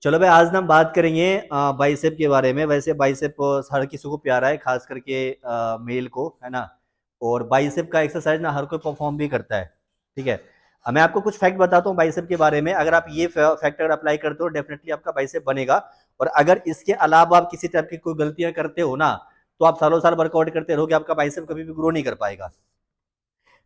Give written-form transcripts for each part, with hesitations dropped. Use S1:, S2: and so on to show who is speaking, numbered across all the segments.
S1: चलो भाई, आज ना हम बात करेंगे बाइसेप के बारे में। वैसे बाइसेप हर किसी को प्यारा है, खास करके मेल को, है ना। और बाइसेप का एक्सरसाइज ना हर कोई परफॉर्म भी करता है। ठीक है। अब मैं आपको कुछ फैक्ट बताता हूँ बाइसेप के बारे में। अगर आप ये फैक्ट अगर अप्लाई करते हो, डेफिनेटली आपका बाइसेप बनेगा। और अगर इसके अलावा आप किसी टाइप की कोई गलतियां करते हो ना, तो आप सालों साल वर्कआउट करते रहोगे, आपका बाइसेप कभी भी ग्रो नहीं कर पाएगा।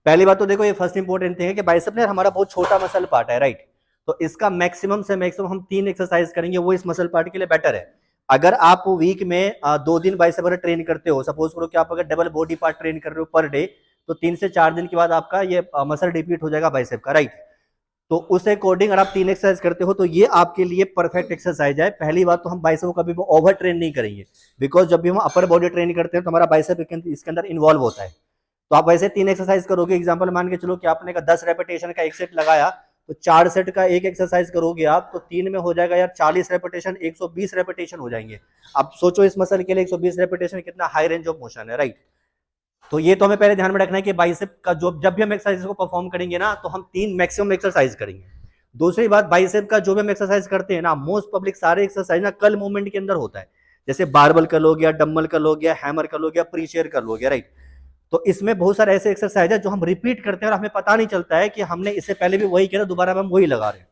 S1: पहली बात तो देखो, ये फर्स्ट इंपॉर्टेंट थिंग है कि बाइसेप ने हमारा बहुत छोटा मसल पार्ट है, राइट। तो इसका मैक्सिमम से मैक्सिमम हम 3 एक्सरसाइज करेंगे, वो इस मसल पार्ट के लिए बेटर है। अगर आप वीक में 2 दिन बाइसेप अगर ट्रेन करते हो, सपोज करो कि आप अगर डबल बॉडी पार्ट ट्रेन कर रहे हो पर डे, तो 3 से 4 दिन के बाद आपका ये मसल रिपीट हो जाएगा बाइसेप का, राइट। तो उस अकॉर्डिंग अगर आप 3 एक्सरसाइज करते हो तो ये आपके लिए परफेक्ट एक्सरसाइज है। पहली बात तो हम बाइसेप को कभी ओवर ट्रेन नहीं करेंगे, बिकॉज जब भी हम अपर बॉडी ट्रेन करते हैं तो हमारा बाइसेप इसके अंदर इन्वॉल्व होता है। तो आप वैसे 3 एक्सरसाइज करोगे, एग्जांपल मान के चलो कि आपने का 10 रेपिटेशन का एक सेट लगाया, तो 4 सेट का एक एक्सरसाइज करोगे आप, तो 3 में हो जाएगा यार 40 रेपिटेशन, 120 रेपिटेशन हो जाएंगे। आप सोचो इस मसल के लिए 120 रेपिटेशन कितना हाई रेंज ऑफ मोशन है, राइट। तो ये तो हमें पहले ध्यान में रखना है कि बाइसेप का जब भी हम एक्सरसाइज को परफॉर्म करेंगे ना, तो हम 3 मैक्सिमम एक्सरसाइज करेंगे। दूसरी बात, बाइसेप का जो भी हम एक्सरसाइज करते हैं ना, मोस्ट पब्लिक सारे एक्सरसाइज ना कल मूवमेंट के अंदर होता है। जैसे बारबल कर लो गया, डम्बल कर लो गया, हैमर कर लो गया, प्री चेयर कर लो गया, राइट। तो इसमें बहुत सारे ऐसे एक्सरसाइज है जो हम रिपीट करते हैं और हमें पता नहीं चलता है कि हमने इससे पहले भी वही किया, दोबारा हम वही लगा रहे हैं।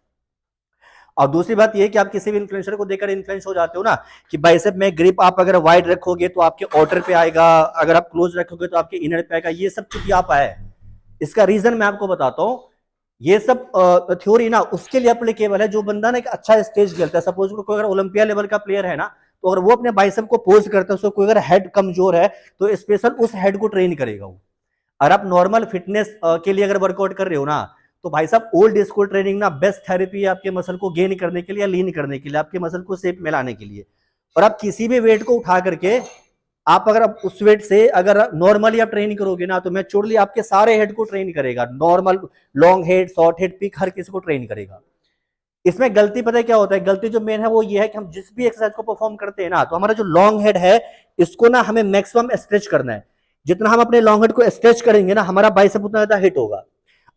S1: और दूसरी बात ये कि आप किसी भी इन्फ्लुएंसर को देखकर इन्फ्लुएंस हो जाते हो ना, कि बाइसेप में ग्रिप आप अगर वाइड रखोगे तो आपके आउटर पे आएगा, अगर आप क्लोज रखोगे तो आपके इनर पे आएगा। ये सब चुतिया है। इसका रीजन मैं आपको बताता हूँ। ये सब थ्योरी ना उसके लिए अप्लीकेबल है जो बंदा ना एक अच्छा स्टेज खेलता है। सपोज कोई अगर ओलंपिया लेवल का प्लेयर है ना, तो अगर वो अपने बाइसेप को पोज करता है, उसको कोई अगर हेड कमजोर है तो स्पेशल उस हेड को ट्रेन करेगा वो। और आप नॉर्मल फिटनेस के लिए अगर वर्कआउट कर रहे हो ना, तो भाई साहब ओल्ड स्कूल ट्रेनिंग ना बेस्ट थेरेपी है आपके मसल को गेन करने के लिए, लीन करने के लिए, आपके मसल को शेप में लाने के लिए। और आप किसी भी वेट को उठा करके आप अगर उस वेट से अगर नॉर्मली आप ट्रेनिंग करोगे ना, तो मैच्योरली आपके सारे हेड को ट्रेन करेगा। Normal, long head, short head, peak, हर किसी को ट्रेन करेगा। इसमें गलती पता है क्या होता है? गलती जो मेन है वो ये है कि हम जिस भी एक्सरसाइज को परफॉर्म करते हैं ना, तो हमारा जो लॉन्ग हेड है इसको ना हमें मैक्सिमम स्ट्रेच करना है। जितना हम अपने लॉन्ग हेड को स्ट्रेच करेंगे ना, हमारा बाइसेप उतना ज्यादा हिट होगा।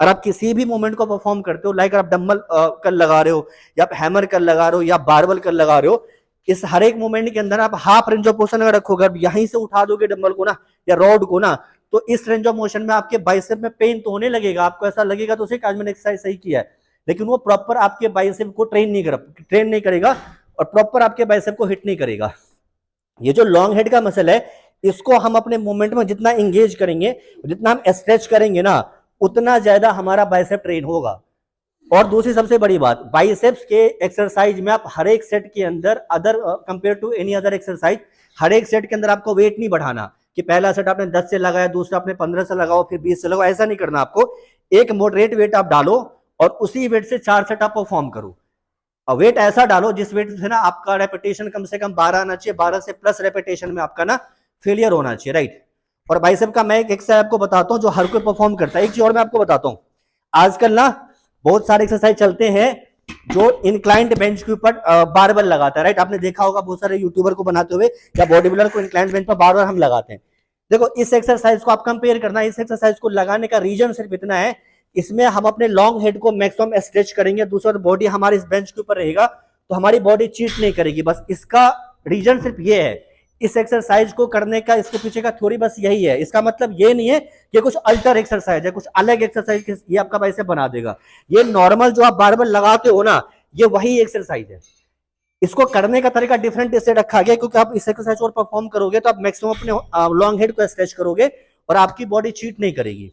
S1: और आप किसी भी मूवमेंट को परफॉर्म करते हो, लाइक आप डंबल कर लगा रहे हो, या आप हैमर कर लगा रहे हो, या बारबल कर लगा रहे हो, इस हर एक मूवमेंट के अंदर आप हाफ रेंज ऑफ मोशन अगर रखोगे, आप यहीं से उठा दोगे डंबल को ना या रॉड को ना, तो इस रेंज ऑफ मोशन में आपके बाइसेप में पेन तो होने लगेगा, आपको ऐसा लगेगा तो उसे आज मैंने एक्सरसाइज सही किया है, लेकिन वो प्रॉपर आपके बाइसेप को ट्रेन नहीं करेगा और प्रॉपर आपके बाइसेप को हिट नहीं करेगा। ये जो लॉन्ग हेड का मसल है, इसको हम अपने मूवमेंट में जितना इंगेज करेंगे, जितना हम स्ट्रेच करेंगे ना, उतना ज्यादा हमारा बाइसेप ट्रेन होगा। और दूसरी सबसे बड़ी बात, बाइसेप्स के एक्सरसाइज में आप हर एक सेट के अंदर other compare to any other exercise, हर एक सेट के अंदर आपको वेट नहीं बढ़ाना कि पहला सेट आपने 10 से लगाया, दूसरा आपने 15 से लगाओ, फिर 20 से लगाओ, ऐसा नहीं करना आपको। एक मॉडरेट वेट आप डालो और उसी वेट से 4 सेट आप परफॉर्म करो। और वेट ऐसा डालो जिस वेट से ना आपका रेपिटेशन कम से कम 12 आना चाहिए, 12 से प्लस रेपिटेशन में आपका ना फेलियर होना चाहिए, राइट। और बाइसेप का मैं एक एक्सरसाइज आपको बताता हूं जो हर कोई परफॉर्म करता है। एक चीज और मैं आपको बताता हूं, आजकल ना बहुत सारे एक्सरसाइज चलते हैं जो इंक्लाइंड बेंच के ऊपर बारबल लगाता है, राइट। आपने देखा होगा बहुत सारे यूट्यूबर को बनाते हुए या बॉडी बिल्डर को इंक्लाइंड बेंच पर बार बार हम लगाते हैं। देखो इस एक्सरसाइज को आप कंपेयर करना, इस एक्सरसाइज को लगाने का रीजन सिर्फ इतना है, इसमें हम अपने लॉन्ग हेड को मैक्सिमम स्ट्रेच करेंगे, दूसरा बॉडी हमारी इस बेंच के ऊपर रहेगा, तो हमारी बॉडी चीट नहीं करेगी। बस इसका रीजन सिर्फ ये है। इस एक्सरसाइज को करने का इसके पीछे का थ्योरी बस यही है। इसका मतलब ये नहीं है कि कुछ अल्टर एक्सरसाइज है, कुछ अलग एक्सरसाइज ये आपका बाइसेप बना देगा। ये नॉर्मल जो आप बारबल लगाते हो ना, ये वही एक्सरसाइज है। इसको करने का तरीका डिफरेंट इससे रखा गया क्योंकि आप इस एक्सरसाइज और परफॉर्म करोगे तो आप मैक्सिमम अपने लॉन्ग हेड को स्ट्रेच करोगे और आपकी बॉडी चीट नहीं करेगी।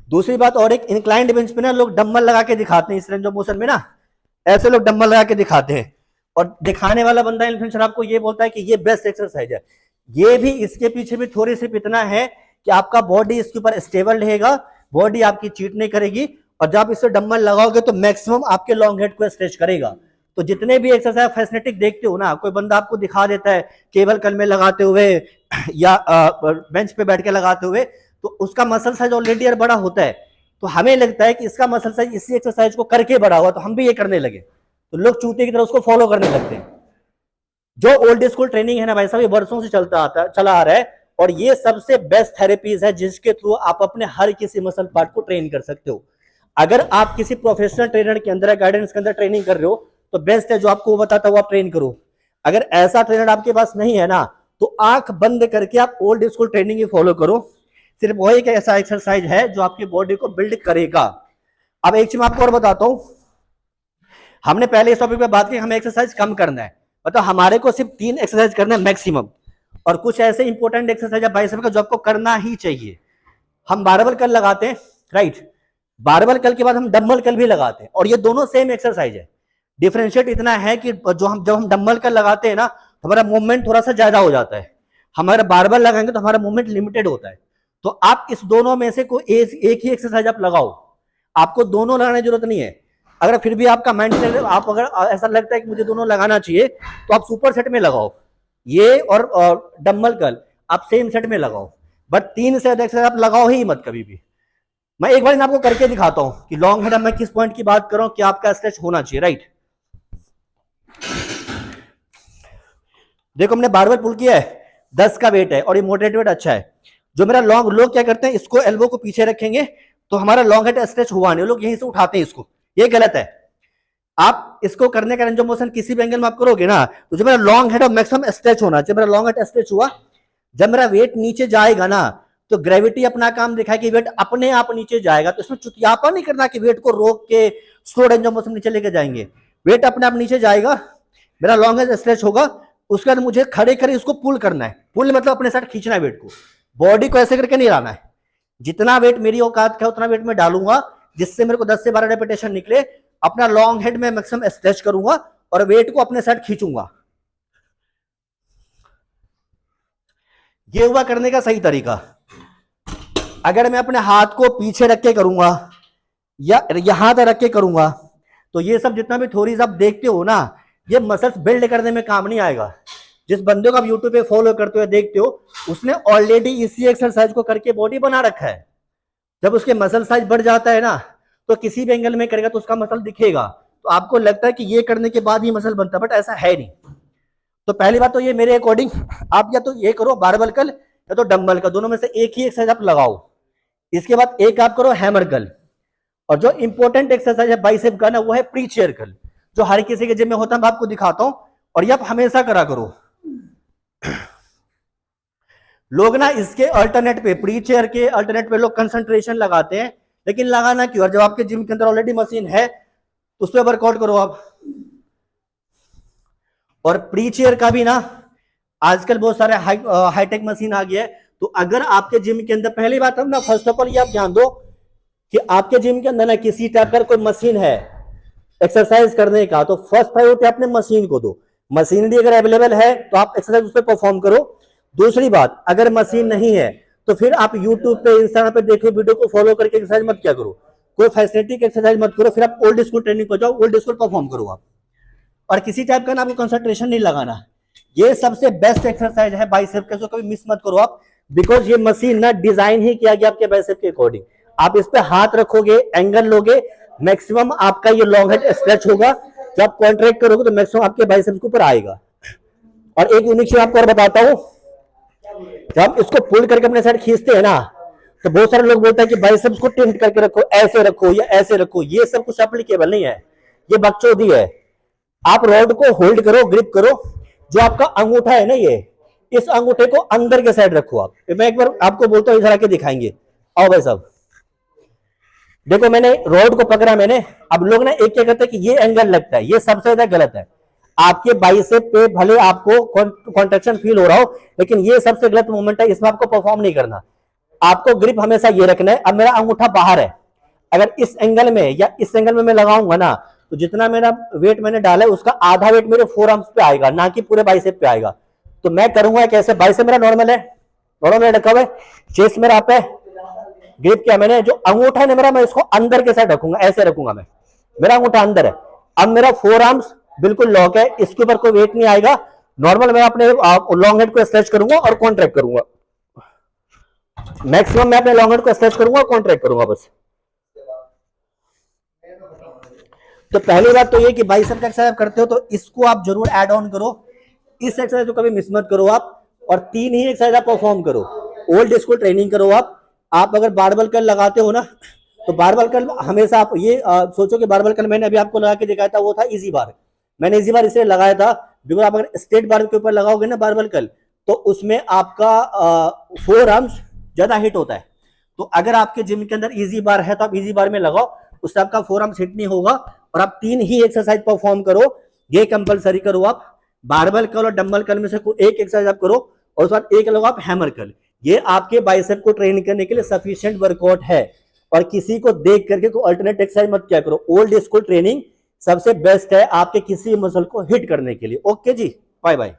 S1: दूसरी बात और एक, इंक्लाइंड बेंच पे ना लोग डंबल लगा के दिखाते हैं इस रेंज ऑफ मोशन में ना, ऐसे लोग डंबल लगा के दिखाते हैं और दिखाने वाला बंदा इन्फ्लुएंसर आपको ये बोलता है कि ये बेस्ट एक्सरसाइज है। ये भी इसके पीछे भी थोड़ी सिर्फ इतना है कि आपका बॉडी इसके ऊपर स्टेबल रहेगा, बॉडी आपकी चीट नहीं करेगी, और जब इससे डंबल लगाओगे तो मैक्सिमम आपके लॉन्ग हेड को स्ट्रेच करेगा। तो जितने भी एक्सरसाइज फैसिनेटिक देखते हो ना, कोई बंदा आपको दिखा देता है केबल कल में लगाते हुए या बेंच पे बैठ के लगाते हुए, तो उसका मसल साइज ऑलरेडी यार बड़ा होता है, तो हमें लगता है कि इसका मसल साइज इसी एक्सरसाइज को करके बड़ा हुआ, तो हम भी ये करने लगे, तो लोग चूते की तरह उसको फॉलो करने लगते हैं। जो ओल्ड स्कूल ट्रेनिंग है ना भाई साहब, ये वर्षों से चला आ रहा है, और ये सबसे बेस्ट थेरेपीज है जिसके थ्रू आप अपने हर किसी मसल पार्ट को ट्रेन कर सकते हो। अगर आप किसी प्रोफेशनल ट्रेनर के अंदर, गाइडेंस के अंदर ट्रेनिंग कर रहे हो, तो बेस्ट है जो आपको वो बताता है वो आप ट्रेन करो। अगर ऐसा ट्रेनर आपके पास नहीं है ना, तो आंख बंद करके आप ओल्ड स्कूल ट्रेनिंग ही फॉलो करो। सिर्फ वही एक ऐसा एक्सरसाइज है जो आपकी बॉडी को बिल्ड करेगा। अब एक चीज मैं आपको और बताता हूं, हमने पहले इस टॉपिक पे बात की हमें एक्सरसाइज कम करना है, मतलब हमारे को सिर्फ 3 एक्सरसाइज करना है मैक्सिमम, और कुछ ऐसे इंपॉर्टेंट एक्सरसाइज है बाइसेप का जो आपको करना ही चाहिए। हम बारबल कर्ल लगाते हैं, राइट, बारबल कर्ल के बाद हम डंबल कर्ल भी लगाते हैं, और ये दोनों सेम एक्सरसाइज है। डिफरेंशिएट इतना है कि जब हम डंबल कर्ल लगाते हैं ना, तो हमारा मूवमेंट थोड़ा सा ज्यादा हो जाता है, हमारा बारबल लगाएंगे तो हमारा मूवमेंट लिमिटेड होता है। तो आप इस दोनों में से कोई एक ही एक्सरसाइज आप लगाओ, आपको दोनों लगाने की जरूरत नहीं है। अगर फिर भी आपका माइंड सेट, आप अगर ऐसा लगता है कि मुझे दोनों लगाना चाहिए, तो आप सुपर सेट में लगाओ, ये और डंबल कर्ल आप सेम सेट में लगाओ, बट 3 से अधिक एक्सरसाइज आप लगाओ ही मत कभी भी। मैं एक बार आपको करके दिखाता हूं कि लॉन्ग हेड में किस पॉइंट की बात कर रहा हूं कि आपका स्ट्रेच होना चाहिए, राइट। देखो हमने बारबल पुल किया है, 10 का वेट है और ये मॉडरेट वेट अच्छा है। जो मेरा लॉन्ग, लोग क्या करते हैं, इसको एल्बो को पीछे रखेंगे तो हमारा लॉन्ग हेड स्ट्रेच हुआ नहीं, लोग यहीं से उठाते हैं इसको, ये गलत है। आप इसको करने का रेंज ऑफ मोशन किसी भी एंगल में आप करोगे ना, तो जो मेरा लॉन्ग हेड और मैक्सिमम स्ट्रेच होना चाहिए, मेरा लॉन्ग हेड स्ट्रेच हुआ, जब मेरा वेट नीचे जाएगा ना, तो ग्रेविटी अपना काम दिखाएगी, वेट अपने आप नीचे जाएगा। तो इसमें चुतियापा नहीं करना कि वेट को रोक के स्लो रेंज ऑफ मोशन नीचे लेके जाएंगे, वेट अपने आप नीचे जाएगा, मेरा लॉन्ग हेड स्ट्रेच होगा, उसके बाद मुझे खड़े खड़े इसको पुल करना है। पुल मतलब अपने साथ खींचना है वेट को, बॉडी को ऐसे करके नहीं लाना है। जितना वेट मेरी औकात का उतना वेट मैं डालूंगा, जिससे मेरे को 10 से 12 रेपिटेशन निकले, अपना लॉन्ग हेड में मैक्सिमम स्ट्रेच करूंगा और वेट को अपने साथ खींचूंगा। ये हुआ करने का सही तरीका। अगर मैं अपने हाथ को पीछे रख के करूंगा या यहां तक रख के करूंगा, तो ये सब जितना भी थ्योरीज आप देखते हो ना, ये मसल्स बिल्ड करने में काम नहीं आएगा। जिस बंदे को आप यूट्यूब पे फॉलो करते हो देखते हो, उसने ऑलरेडी इसी एक्सरसाइज को करके बॉडी बना रखा है। जब उसके मसल साइज बढ़ जाता है ना, तो किसी भी एंगल में करेगा तो उसका मसल दिखेगा, तो आपको लगता है कि ये करने के बाद ही मसल बनता है, बट ऐसा है नहीं। तो पहली बात तो ये मेरे अकॉर्डिंग आप या तो ये करो बारबल कर्ल या तो डंबल कर्ल, दोनों में से एक ही एक्सरसाइज आप लगाओ। इसके बाद एक आप करो हैमर कर्ल, और जो इंपॉर्टेंट एक्सरसाइज है बाइसेप का ना, वो है प्री चेयर कर्ल, जो हर किसी के जिम में होता है, मैं आपको दिखाता हूं, और ये आप हमेशा करा करो। लोग ना इसके अल्टरनेट पे, प्री चेयर के अल्टरनेट पे लोग कंसंट्रेशन लगाते हैं, लेकिन लगाना क्यों? और जब आपके जिम के अंदर ऑलरेडी मशीन है तो उस पर वर्कआउट करो आप। और प्री चेयर का भी ना आजकल बहुत सारे हाईटेक मशीन आ गया है, तो अगर आपके जिम के अंदर, पहली बात हम ना, फर्स्ट ऑफ ऑल ये आप ध्यान दो कि आपके जिम के अंदर ना किसी टाइप का कोई मशीन है एक्सरसाइज करने का, तो फर्स्ट प्रायोरिटी अपने मशीन को दो। मशीनरी अगर अवेलेबल है तो आप एक्सरसाइज उस पर परफॉर्म करो। दूसरी बात, अगर मशीन नहीं है तो फिर आप यूट्यूब पे, इंस्टाग्राम पे देखो वीडियो को फॉलो करके एक्सरसाइज मत क्या करो, कोई फैसिलिटी की एक्सरसाइज मत करो, फिर आप ओल्ड स्कूल ट्रेनिंग को जाओ, ओल्ड स्कूल परफॉर्म करो आप। और किसी टाइप का ना आपको कंसंट्रेशन नहीं लगाना। ये सबसे बेस्ट एक्सरसाइज है बाइसेप का, कभी मिस मत करो आप, बिकॉज ये मशीन ना डिजाइन ही किया गया आपके बाइसेप के अकॉर्डिंग। आप इस पे हाथ रखोगे, एंगल लोगे, मैक्सिमम आपका ये लॉन्ग हेड स्ट्रेच होगा। जब आप कॉन्ट्रैक्ट करोगे तो मैक्सिमम आपके बाइसेप्स के ऊपर आएगा। और एक यूनिक चीज आपको और बताता हूं, जब आप इसको पुल करके अपने साइड खींचते हैं ना, तो बहुत सारे लोग बोलते हैं कि बाइसेप्स को टिल्ट करके रखो, ऐसे रखो या ऐसे रखो, ये सब कुछ एप्लीकेबल नहीं है, ये बकचोदी है। आप रॉड को होल्ड करो, ग्रिप करो, जो आपका अंगूठा है ना, ये इस अंगूठे को अंदर के साइड रखो आप। मैं एक बार आपको बोलता हूं, इधर आके दिखाएंगे, आओ भाई साहब, देखो मैंने रॉड को पकड़ा मैंने। अब लोग ना एक क्या करते हैं कि ये एंगल लगता है, ये सबसे ज्यादा गलत है। आपके बाइसेप पे भले आपको कॉन्ट्रैक्शन फील हो रहा हो, लेकिन ये सबसे गलत मूवमेंट है, इसमें आपको परफॉर्म नहीं करना। आपको ग्रिप हमेशा ये रखना है। अब मेरा अंगूठा बाहर है, अगर इस एंगल में या इस एंगल में मैं लगाऊंगा ना, तो जितना मेरा वेट मैंने डाला है उसका आधा वेट मेरे फोर आर्म्स पे आएगा, ना कि पूरे बाइसेप पे आएगा। तो मैं करूंगा कैसे? बाइसेप मेरा नॉर्मल है, नॉर्मल रखा हुआ है, चेस्ट मेरा अप है, ग्रिप किया मैंने, जो अंगूठा है मेरा, मैं इसको अंदर के साइड रखूंगा, ऐसे रखूंगा मैं, मेरा अंगूठा अंदर है। अब मेरा फोर आर्म्स बिल्कुल लॉक है, इसके ऊपर कोई वेट नहीं आएगा। नॉर्मल मैं अपने लॉन्ग हेड को स्ट्रेच करूंगा और कॉन्ट्रैक्ट करूंगा, मैक्सिमम मैं अपने लॉन्ग हेड को स्ट्रेच करूंगा और कॉन्ट्रैक्ट करूंगा बस। तो पहली बात तो ये कि बाइसेप का एक्सरसाइज करते हो तो इसको आप जरूर ऐड ऑन करो, इस एक्सरसाइज को कभी मिस मत करो आप। और 3 ही एक्सरसाइज आप परफॉर्म करो, ओल्ड स्कूल ट्रेनिंग करो आप। आप अगर बारबल कर्ल लगाते हो ना, तो बारबल कर्ल हमेशा आप ये सोचो कि बारबल कर्ल मैंने अभी आपको लगा के दिखाया था वो था इजी बार, मैंने इसी बार इसलिए लगाया था बिकॉज आप अगर स्ट्रेट बार के ऊपर लगाओगे ना बारबल कर्ल, तो उसमें आपका फोर आर्म्स ज्यादा हिट होता है। तो अगर आपके जिम के अंदर इजी बार है तो आप इजी बार में लगाओ, उससे आपका फोर आर्म्स हिट नहीं होगा और आप 3 ही एक्सरसाइज परफॉर्म करो, ये कंपलसरी करो आप। बारबल कर्ल और डंबल कर्ल में से कोई एक एक्सरसाइज आप करो और उसके बाद एक लगाओ आप हैमर कर्ल। ये आपके बाइसेप को ट्रेन करने के लिए सफिशिएंट वर्कआउट है। और किसी को देख करके कोई अल्टरनेट एक्सरसाइज मत किया करो। ओल्ड स्कूल ट्रेनिंग सबसे बेस्ट है आपके किसी मसल को हिट करने के लिए। ओके जी, बाय बाय।